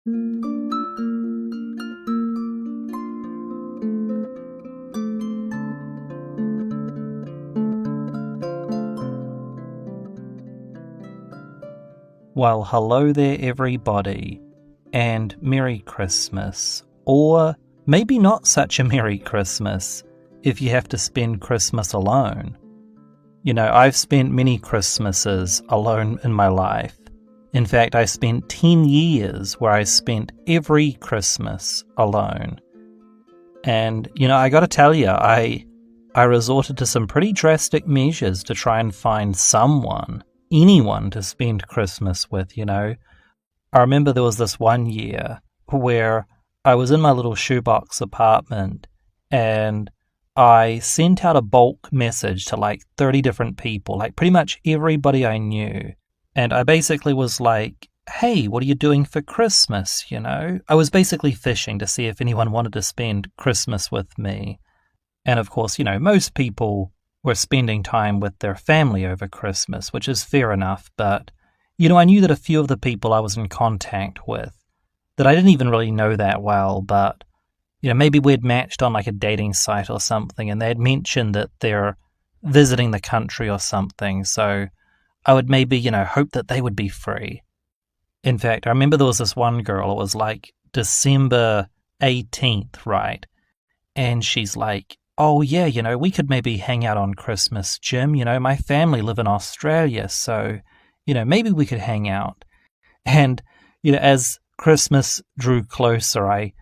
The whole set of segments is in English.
Well, hello there everybody, and Merry Christmas, or maybe not such a Merry Christmas if you have to spend Christmas alone. You know, I've spent many Christmases alone in my life. In fact, I spent 10 years where I spent every Christmas alone. And, you know, I gotta tell you, I resorted to some pretty drastic measures to try and find anyone to spend Christmas with, you know. I remember there was this one year where I was in my little shoebox apartment and I sent out a bulk message to like 30 different people, like pretty much everybody I knew. And I basically was like, hey, what are you doing for Christmas, you know? I was basically fishing to see if anyone wanted to spend Christmas with me. And of course, you know, most people were spending time with their family over Christmas, which is fair enough, but, you know, I knew that a few of the people I was in contact with, that I didn't even really know that well, but, you know, maybe we'd matched on like a dating site or something, and they'd mentioned that they're visiting the country or something, so I would maybe, you know, hope that they would be free. In fact, I remember there was this one girl, it was like December 18th, right? And she's like, oh yeah, you know, we could maybe hang out on Christmas, Jim. You know, my family live in Australia, so, you know, maybe we could hang out. And, you know, as Christmas drew closer, I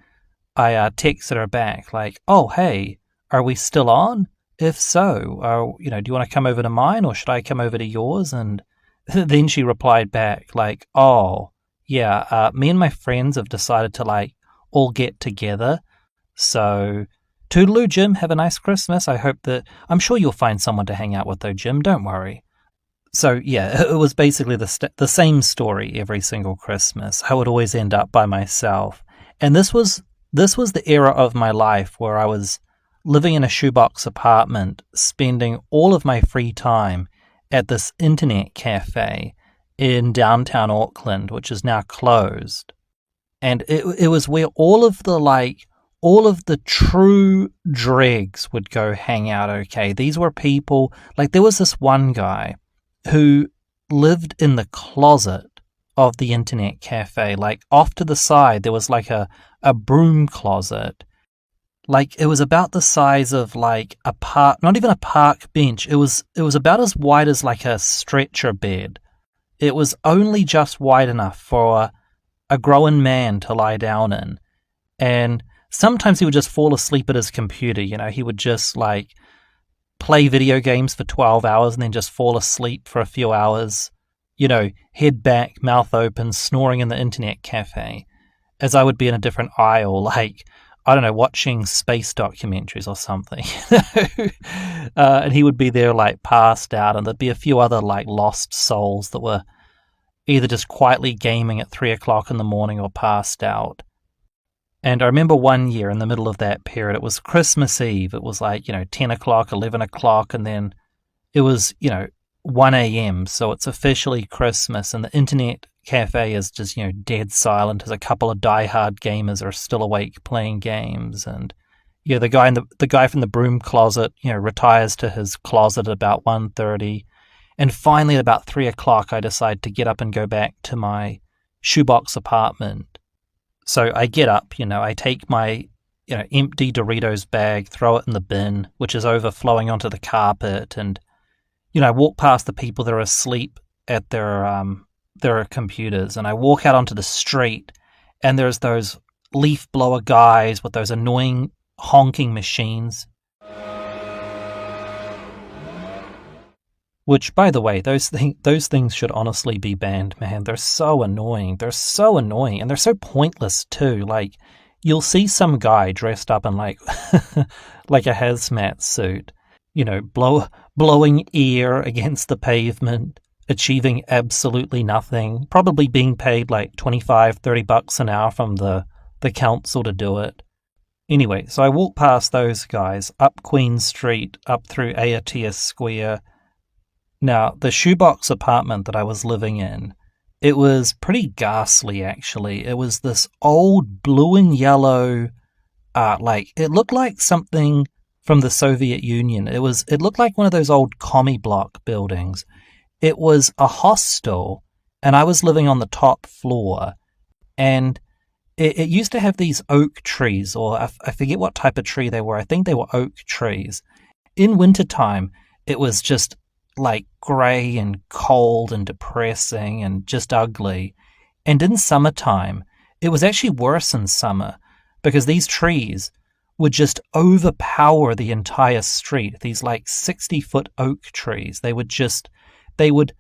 texted her back like, oh, hey, are we still on? If so, you know, do you want to come over to mine or should I come over to yours? And then she replied back like, oh, yeah, me and my friends have decided to like all get together. So toodaloo, Jim, have a nice Christmas. I'm sure you'll find someone to hang out with though, Jim, don't worry. So yeah, it was basically the same story every single Christmas. I would always end up by myself. And this was the era of my life where I was living in a shoebox apartment, spending all of my free time at this internet cafe in downtown Auckland, which is now closed. And it was where all of the true dregs would go hang out, okay? These were people, like there was this one guy who lived in the closet of the internet cafe. Like off to the side, there was like a broom closet. Like it was about the size of like a park, not even a park bench. It was about as wide as like a stretcher bed. It was only just wide enough for a grown man to lie down in. And sometimes he would just fall asleep at his computer, you know, he would just like play video games for 12 hours and then just fall asleep for a few hours, you know, head back, mouth open, snoring in the internet cafe, as I would be in a different aisle, like, I don't know, watching space documentaries or something. And he would be there like passed out, and there'd be a few other like lost souls that were either just quietly gaming at 3 o'clock in the morning or passed out. And I remember one year in the middle of that period, it was Christmas Eve. It was like, you know, 10 o'clock, 11 o'clock, and then it was, you know, 1 a.m. So it's officially Christmas, and the internet cafe is just, you know, dead silent as a couple of diehard gamers are still awake playing games. And, yeah, the guy from the broom closet, you know, retires to his closet at about 1:30. And finally at about 3 o'clock, I decide to get up and go back to my shoebox apartment. So I get up, you know, I take my, you know, empty Doritos bag, throw it in the bin, which is overflowing onto the carpet, and, you know, I walk past the people that are asleep at their computers, and I walk out onto the street, and there's those leaf blower guys with those annoying honking machines. Which, by the way, those things should honestly be banned, man. They're so annoying. And they're so pointless, too. Like, you'll see some guy dressed up in, like, like a hazmat suit, you know, blowing air against the pavement, achieving absolutely nothing, probably being paid, like, $25-30 an hour from the council to do it. Anyway, so I walk past those guys, up Queen Street, up through Aotea Square. Now, the shoebox apartment that I was living in, It was pretty ghastly, actually. It was this old blue and yellow, it looked like something from the Soviet Union. It looked like one of those old commie block buildings. It was a hostel, and I was living on the top floor, and it used to have these oak trees, or I forget what type of tree they were. I think they were oak trees. In wintertime, it was just like grey and cold and depressing and just ugly. And in summertime, it was actually worse in summer because these trees would just overpower the entire street. These like 60-foot oak trees. They would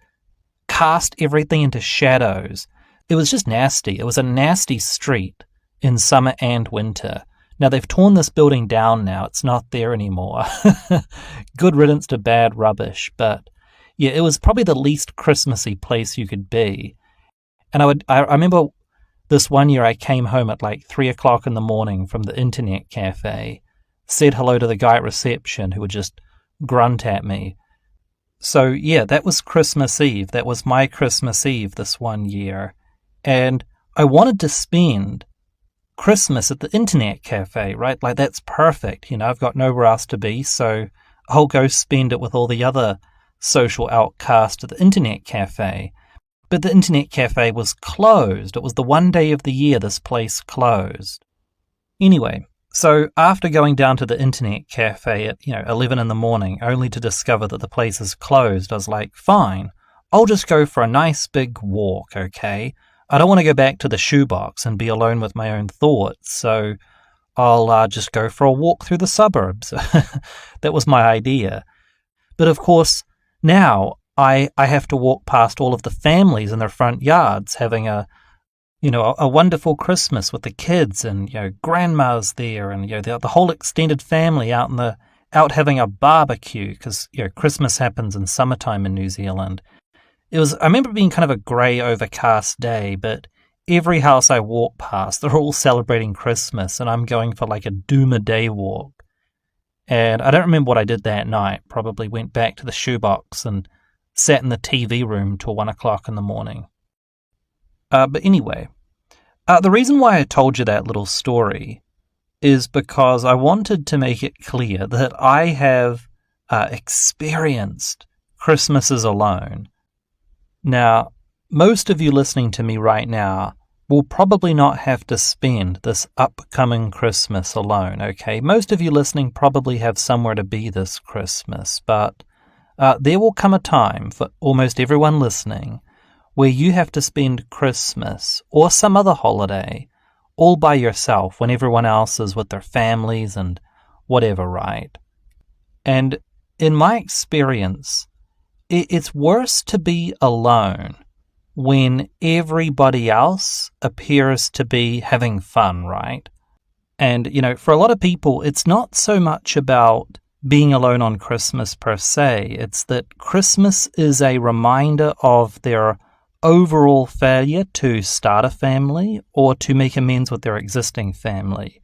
cast everything into shadows. It was just nasty. It was a nasty street in summer and winter. Now, they've torn this building down now. It's not there anymore. Good riddance to bad rubbish. But, yeah, it was probably the least Christmassy place you could be. And I remember this one year I came home at like 3 o'clock in the morning from the internet cafe, said hello to the guy at reception who would just grunt at me. So, yeah, that was Christmas Eve. That was my Christmas Eve this one year. And I wanted to spend Christmas at the internet cafe, right? Like, that's perfect. You know, I've got nowhere else to be, so I'll go spend it with all the other social outcasts at the internet cafe. But the internet cafe was closed. It was the one day of the year this place closed. Anyway, so after going down to the internet cafe at, 11 in the morning, only to discover that the place is closed, I was like, fine, I'll just go for a nice big walk, okay? I don't want to go back to the shoebox and be alone with my own thoughts, so I'll just go for a walk through the suburbs. That was my idea. But of course, now I have to walk past all of the families in their front yards having a wonderful Christmas with the kids, and grandma's there, and the whole extended family out having a barbecue, because Christmas happens in summertime in New Zealand. I remember it being kind of a grey, overcast day, but every house I walk past, they're all celebrating Christmas, and I'm going for like a doom-a-day walk. And I don't remember what I did that night. Probably went back to the shoebox and sat in the TV room till 1 o'clock in the morning. But anyway, the reason why I told you that little story is because I wanted to make it clear that I have experienced Christmases alone. Now, most of you listening to me right now will probably not have to spend this upcoming Christmas alone, okay? Most of you listening probably have somewhere to be this Christmas, but there will come a time for almost everyone listening where you have to spend Christmas or some other holiday all by yourself when everyone else is with their families and whatever, right? And in my experience, it's worse to be alone when everybody else appears to be having fun, right? And, for a lot of people, it's not so much about being alone on Christmas per se. It's that Christmas is a reminder of their overall failure to start a family or to make amends with their existing family,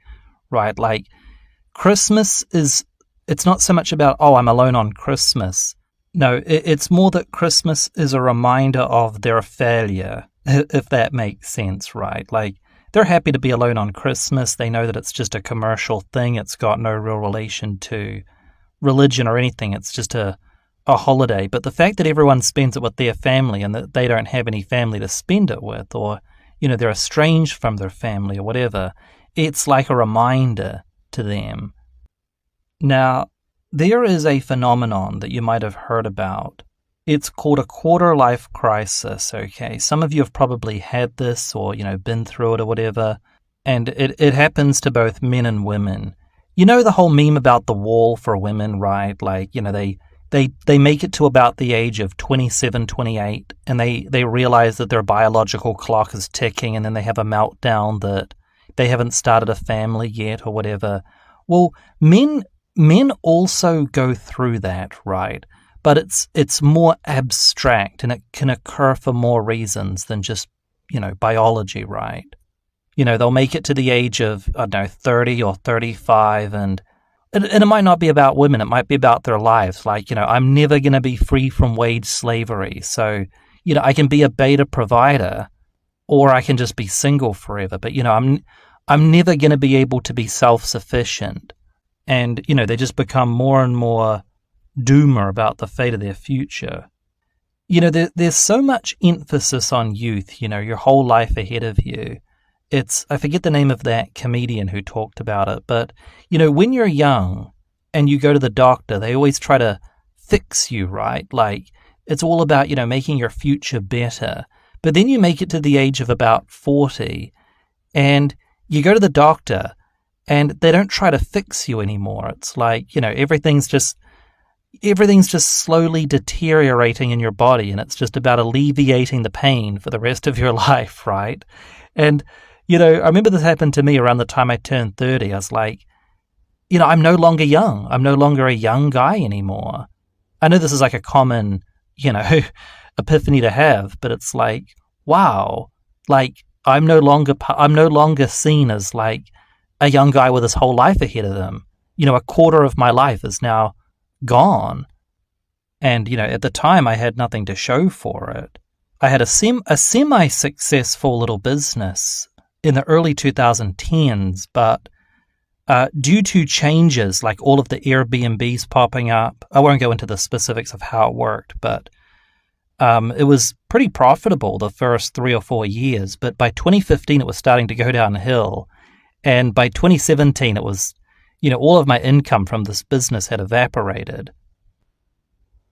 right? Like, Christmas it's not so much about, I'm alone on Christmas. No, it's more that Christmas is a reminder of their failure, if that makes sense, right? Like, they're happy to be alone on Christmas. They know that it's just a commercial thing. It's got no real relation to religion or anything. It's just a holiday. But the fact that everyone spends it with their family and that they don't have any family to spend it with, or, they're estranged from their family or whatever, it's like a reminder to them. Now, there is a phenomenon that you might have heard about. It's called a quarter-life crisis, okay? Some of you have probably had this or, been through it or whatever, and it happens to both men and women. You know the whole meme about the wall for women, right? Like, they make it to about the age of 27, 28, and they realize that their biological clock is ticking, and then they have a meltdown that they haven't started a family yet or whatever. Well, men also go through that, right? But it's more abstract, and it can occur for more reasons than just, biology, right? They'll make it to the age of, 30 or 35, and it might not be about women. It might be about their lives. Like, I'm never going to be free from wage slavery. So, I can be a beta provider, or I can just be single forever. But, I'm never going to be able to be self-sufficient. And, they just become more and more doomer about the fate of their future. There's so much emphasis on youth, your whole life ahead of you. I forget the name of that comedian who talked about it, but, when you're young and you go to the doctor, they always try to fix you, right? Like, it's all about, making your future better. But then you make it to the age of about 40 and you go to the doctor and they don't try to fix you anymore. It's like, everything's just slowly deteriorating in your body, and it's just about alleviating the pain for the rest of your life, right? And, I remember this happened to me around the time I turned 30. I was like, I'm no longer young. I'm no longer a young guy anymore. I know this is like a common, epiphany to have, but it's like, wow, like I'm no longer seen as like a young guy with his whole life ahead of him. A quarter of my life is now gone. And, at the time I had nothing to show for it. I had a semi-successful little business in the early 2010s, but due to changes like all of the Airbnbs popping up, I won't go into the specifics of how it worked, but it was pretty profitable the first 3 or 4 years. But by 2015, it was starting to go downhill. And by 2017, it was, all of my income from this business had evaporated.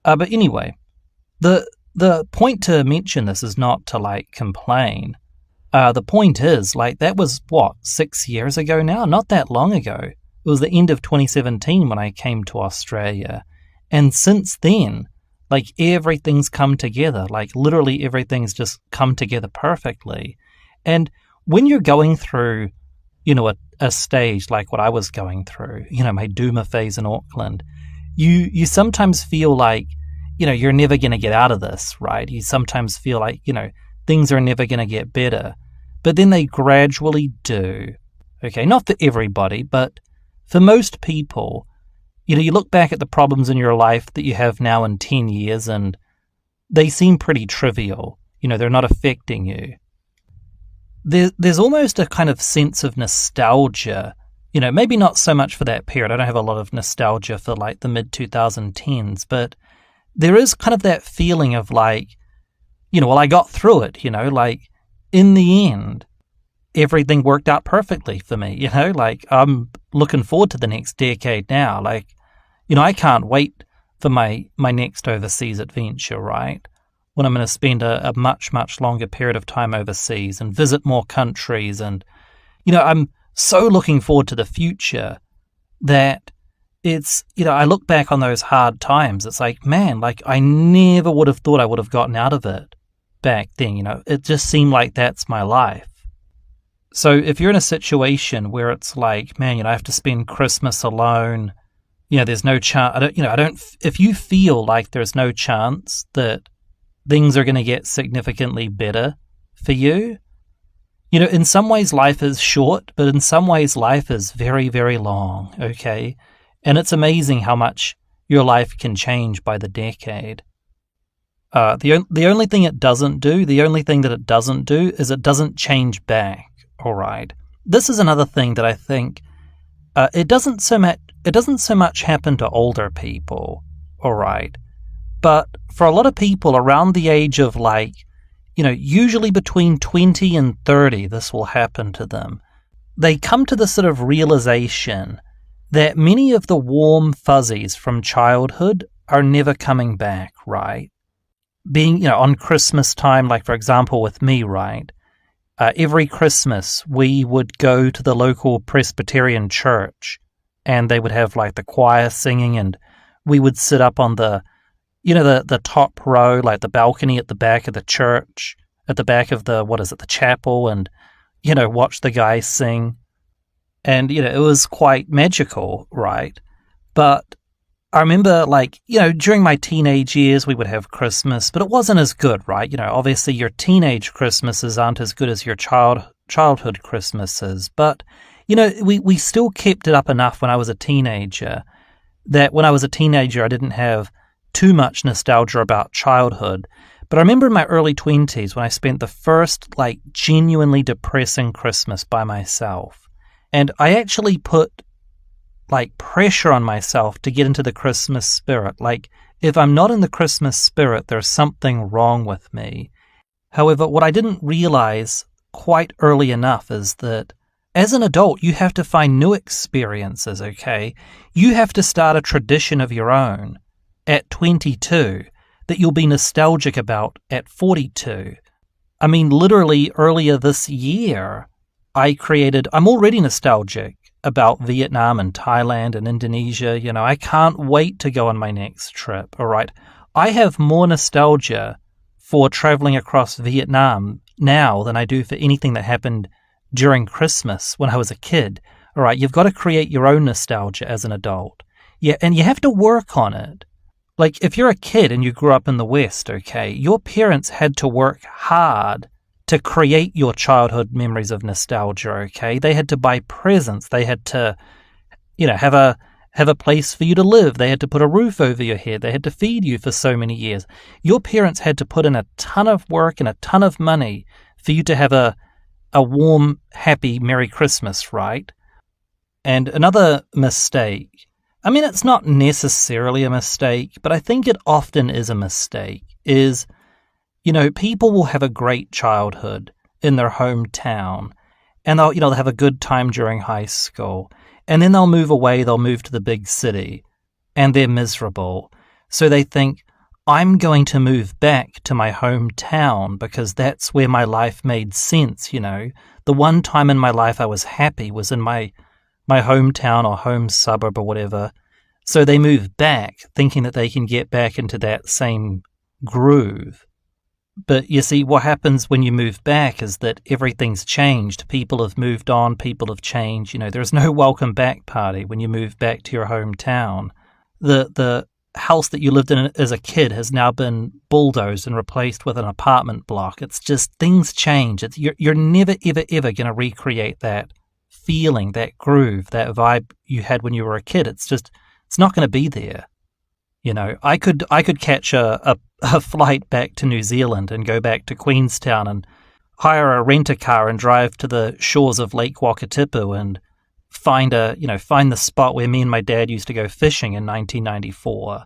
But anyway, the point to mention this is not to like complain. The point is, like, that was, 6 years ago now? Not that long ago. It was the end of 2017 when I came to Australia. And since then, like, everything's come together. Like, literally everything's just come together perfectly. And when you're going through, a stage like what I was going through, my doomer phase in Auckland, you sometimes feel like, you're never going to get out of this, right? You sometimes feel like, things are never going to get better. But then they gradually do. Okay, not for everybody, but for most people, you look back at the problems in your life that you have now in 10 years and they seem pretty trivial. They're not affecting you. There's almost a kind of sense of nostalgia, maybe not so much for that period. I don't have a lot of nostalgia for like the mid-2010s, but there is kind of that feeling of like, well, I got through it, like in the end, everything worked out perfectly for me, like I'm looking forward to the next decade now. Like, I can't wait for my next overseas adventure, right? When I'm going to spend a much, much longer period of time overseas and visit more countries. And, I'm so looking forward to the future that it's, I look back on those hard times. It's like, man, like I never would have thought I would have gotten out of it back then. It just seemed like that's my life. So if you're in a situation where it's like, man, I have to spend Christmas alone, there's no chance, if you feel like there's no chance that things are going to get significantly better for you, in some ways life is short, but in some ways life is very, very long, okay? And it's amazing how much your life can change by the decade. The only thing it doesn't do is it doesn't change back, all right? This is another thing that I think it doesn't so much happen to older people, all right? But for a lot of people around the age of like, usually between 20 and 30, this will happen to them. They come to the sort of realization that many of the warm fuzzies from childhood are never coming back, right? Being, on Christmas time, like for example with me, right? Every Christmas we would go to the local Presbyterian church and they would have like the choir singing and we would sit up on the top row, like the balcony at the back of the church, at the back of the chapel, and, watch the guys sing. And, it was quite magical, right? But I remember, like, during my teenage years, we would have Christmas, but it wasn't as good, right? Obviously your teenage Christmases aren't as good as your childhood Christmases. But, we still kept it up enough when I was a teenager that when I was a teenager, I didn't have too much nostalgia about childhood. But I remember in my early 20s when I spent the first, genuinely depressing Christmas by myself. And I actually put, pressure on myself to get into the Christmas spirit. If I'm not in the Christmas spirit, there's something wrong with me. However, what I didn't realize quite early enough is that as an adult, you have to find new experiences, okay? You have to start a tradition of your own at 22 that you'll be nostalgic about at 42. I mean, literally earlier this year, I'm already nostalgic about Vietnam and Thailand and Indonesia. I can't wait to go on my next trip, all right? I have more nostalgia for traveling across Vietnam now than I do for anything that happened during Christmas when I was a kid. All right, you've got to create your own nostalgia as an adult. Yeah, and you have to work on it. If you're a kid and you grew up in the West, okay, your parents had to work hard to create your childhood memories of nostalgia, okay? They had to buy presents. They had to, have a place for you to live. They had to put a roof over your head. They had to feed you for so many years. Your parents had to put in a ton of work and a ton of money for you to have a warm, happy Merry Christmas, right? And another mistake, I mean, it's not necessarily a mistake, but I think it often is a mistake, is, people will have a great childhood in their hometown, and they'll have a good time during high school, and then they'll move away, they'll move to the big city, and they're miserable. So they think, I'm going to move back to my hometown because that's where my life made sense, The one time in my life I was happy was in my hometown or home suburb or whatever. So they move back thinking that they can get back into that same groove. But you see, what happens when you move back is that everything's changed. People have moved on, people have changed. There's no welcome back party when you move back to your hometown. The house that you lived in as a kid has now been bulldozed and replaced with an apartment block. It's just, things change. You're never, ever, ever going to recreate that feeling, that groove, that vibe you had when you were a kid. It's not going to be there. I could catch a flight back to New Zealand and go back to Queenstown and hire a rent-a-car and drive to the shores of Lake Wakatipu and find the spot where me and my dad used to go fishing in 1994.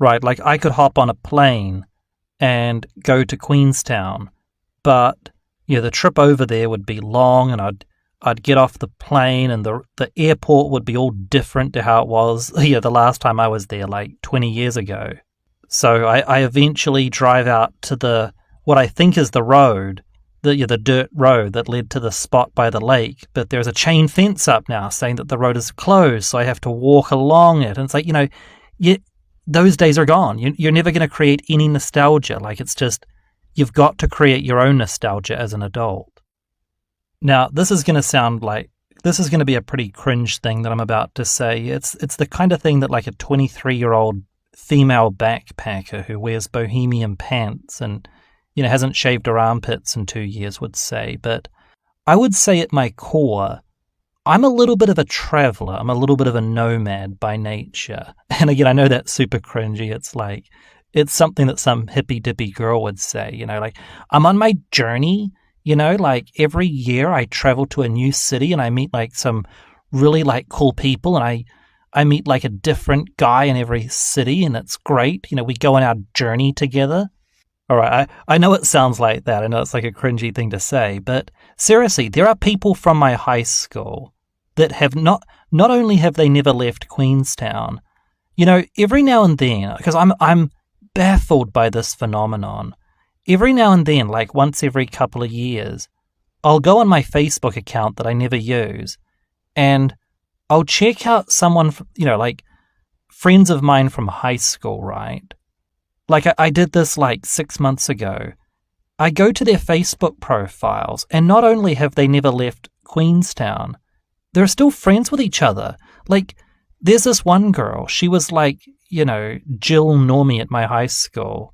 Right, I could hop on a plane and go to Queenstown, but the trip over there would be long, and I'd get off the plane, and the airport would be all different to how it was the last time I was there, 20 years ago. So I eventually drive out to what I think is the road, the dirt road that led to the spot by the lake, but there's a chain fence up now saying that the road is closed, so I have to walk along it. And it's those days are gone. You're never going to create any nostalgia. It's just, you've got to create your own nostalgia as an adult. Now, this is going to be a pretty cringe thing that I'm about to say. It's the kind of thing that a 23-year-old female backpacker who wears bohemian pants and hasn't shaved her armpits in 2 years would say. But I would say at my core, I'm a little bit of a traveler. I'm a little bit of a nomad by nature. And again, I know that's super cringy. It's something that some hippy-dippy girl would say, I'm on my journey. Every year I travel to a new city and I meet some really cool people, and I meet a different guy in every city, and it's great. We go on our journey together. All right, I know it sounds like that. I know it's a cringy thing to say, but seriously, there are people from my high school that have not only have they never left Queenstown, every now and then, because I'm baffled by this phenomenon. Every now and then, once every couple of years, I'll go on my Facebook account that I never use, and I'll check out someone, friends of mine from high school, right? I did this 6 months ago. I go to their Facebook profiles, and not only have they never left Queenstown, they're still friends with each other. There's this one girl, she was Jill Normie at my high school.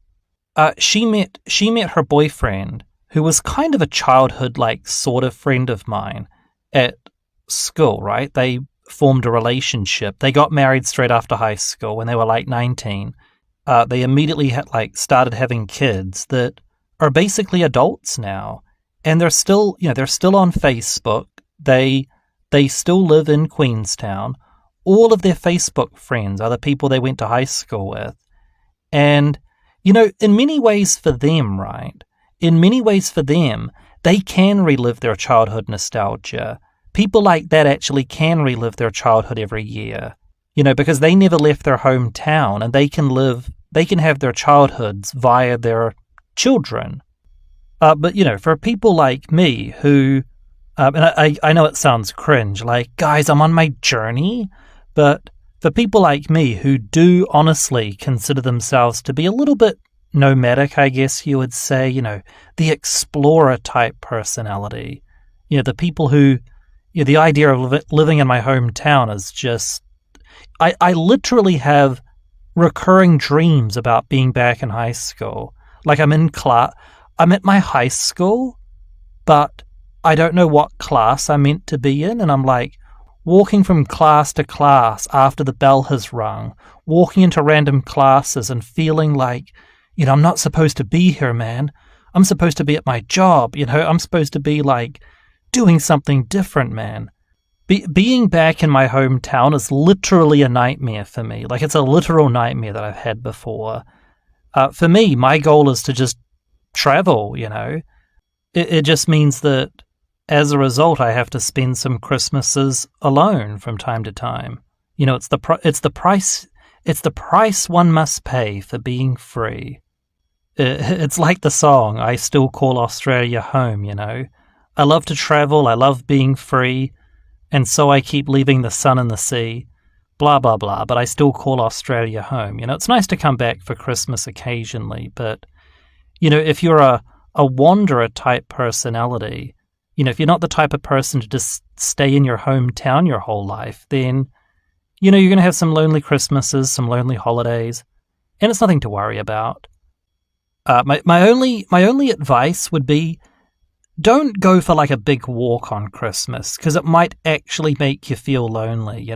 She met her boyfriend, who was kind of a childhood, sort of friend of mine at school, right? They formed a relationship. They got married straight after high school when they were 19. They immediately started having kids that are basically adults now, and they're still on Facebook. They still live in Queenstown. All of their Facebook friends are the people they went to high school with. And, in many ways for them, right? In many ways for them, they can relive their childhood nostalgia. People like that actually can relive their childhood every year, because they never left their hometown, and they can have their childhoods via their children. But, for people like me who, and I know it sounds cringe, like, guys, I'm on my journey, but for people like me who do honestly consider themselves to be a little bit nomadic, I guess you would say, the explorer type personality, the people who, the idea of living in my hometown is just, I literally have recurring dreams about being back in high school. Like I'm at my high school, but I don't know what class I'm meant to be in, and I'm like, walking from class to class after the bell has rung, walking into random classes and feeling like, I'm not supposed to be here, man. I'm supposed to be at my job, I'm supposed to be like doing something different, man. Being back in my hometown is literally a nightmare for me. Like it's a literal nightmare that I've had before. For me, my goal is to just travel, It just means that as a result, I have to spend some Christmases alone from time to time. It's the price one must pay for being free. It's like the song, I still call Australia home, I love to travel, I love being free, and so I keep leaving the sun and the sea, blah, blah, blah, but I still call Australia home. It's nice to come back for Christmas occasionally, but, if you're a wanderer type personality, if you're not the type of person to just stay in your hometown your whole life, then, you're going to have some lonely Christmases, some lonely holidays, and it's nothing to worry about. My only advice would be, don't go for like a big walk on Christmas, because it might actually make you feel lonely,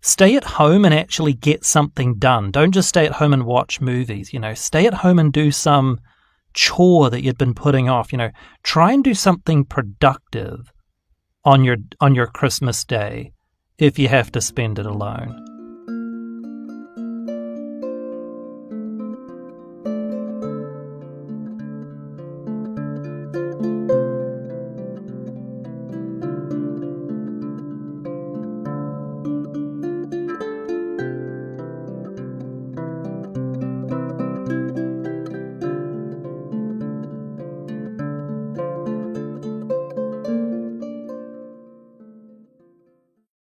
Stay at home and actually get something done. Don't just stay at home and watch movies, Stay at home and do some chore that you'd been putting off, Try and do something productive on your Christmas day if you have to spend it alone.